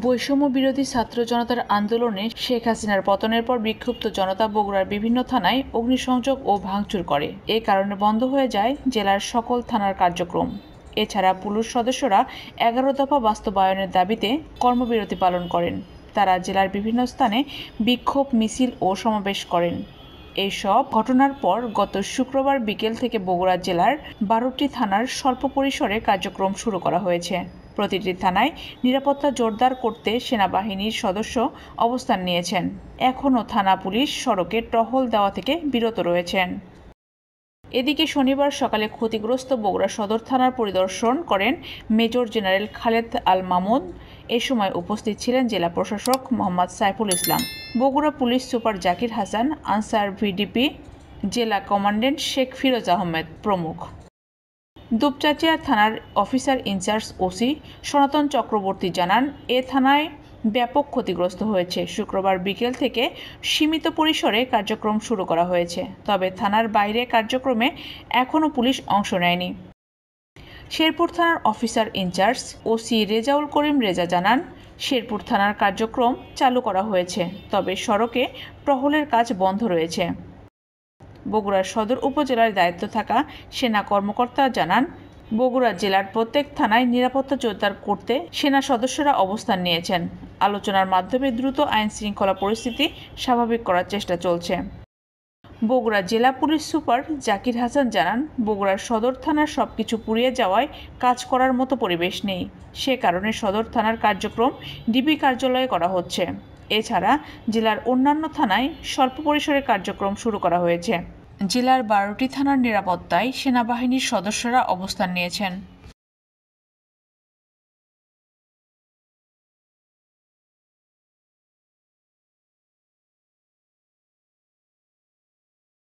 বৈষম্য বিরোধী ছাত্র জনতার আন্দোলনে শেখ হাসিনার পতনের পর বিক্ষুব্ধ জনতা বগুড়ার বিভিন্ন থানায় অগ্নিসংযোগ ও ভাঙচুর করে। এ কারণে বন্ধ হয়ে যায় জেলার সকল থানার কার্যক্রম। এছাড়া পুলিশ সদস্যরা 11 দফা বাস্তবায়নের দাবিতে কর্মবিরতি পালন করেন। তারা জেলার বিভিন্ন স্থানে বিক্ষোভ মিছিল ও সমাবেশ করেন। এই সব ঘটনার পর গত শুক্রবার বিকেল থেকে বগুড়া জেলার 12টি থানার স্বল্প পরিসরে কার্যক্রম শুরু করা হয়েছে। প্রতিটি থানায় নিরাপত্তা জোরদার করতে সেনাবাহিনীর সদস্য অবস্থান নিয়েছেন। এখনও থানা পুলিশ সড়কে টহল দেওয়া থেকে বিরত রয়েছেন। এদিকে শনিবার সকালে ক্ষতিগ্রস্ত বগুড়া সদর থানার পরিদর্শন করেন মেজর জেনারেল খালেদ আল মামুন। এ সময় উপস্থিত ছিলেন জেলা প্রশাসক Mohammad Saiful Islam, Bogura police super Zakir Hasan, Ansar VDP জেলা কমান্ড্যান্ট শেখ ফিরোজ আহমেদ প্রমুখ। দুপচাচিয়া থানার অফিসার ইনচার্জ ওসি সনাতন চক্রবর্তী জানান, এ থানায় ব্যাপক ক্ষতিগ্রস্ত হয়েছে। শুক্রবার বিকেল থেকে সীমিত পরিসরে কার্যক্রম শুরু করা হয়েছে, তবে থানার বাইরে কার্যক্রমে এখনও পুলিশ অংশ নেয়নি। শেরপুর থানার officer in charge OC Rezaul Karim Reza জানান, শেরপুর থানার কার্যক্রম চালু করা হয়েছে, তবে সড়কে টহলের কাজ বন্ধ রয়েছে। বগুড়া সদর উপজেলার দায়িত্ব থাকা সেনা কর্মকর্তা জানান, বগুড়া জেলার প্রত্যেক থানায় নিরাপত্তা জোরদার করতে সেনা সদস্যরা অবস্থান নিয়েছেন। আলোচনার মাধ্যমে দ্রুত আইন শৃঙ্খলা পরিস্থিতি স্বাভাবিক করার চেষ্টা চলছে। বগুড়া জেলা পুলিশ সুপার জাকির হাসান জানান, বগুড়ার সদর থানার সবকিছু পুড়িয়ে যাওয়ায় কাজ করার মতো পরিবেশ নেই। সে কারণে সদর থানার কার্যক্রম ডিবি কার্যালয়ে করা হচ্ছে। এছাড়া জেলার অন্যান্য থানায় স্বল্প পরিসরে কার্যক্রম শুরু করা হয়েছে। জেলার 12টি থানার নিরাপত্তায় সেনাবাহিনীর সদস্যরা অবস্থান নিয়েছেন।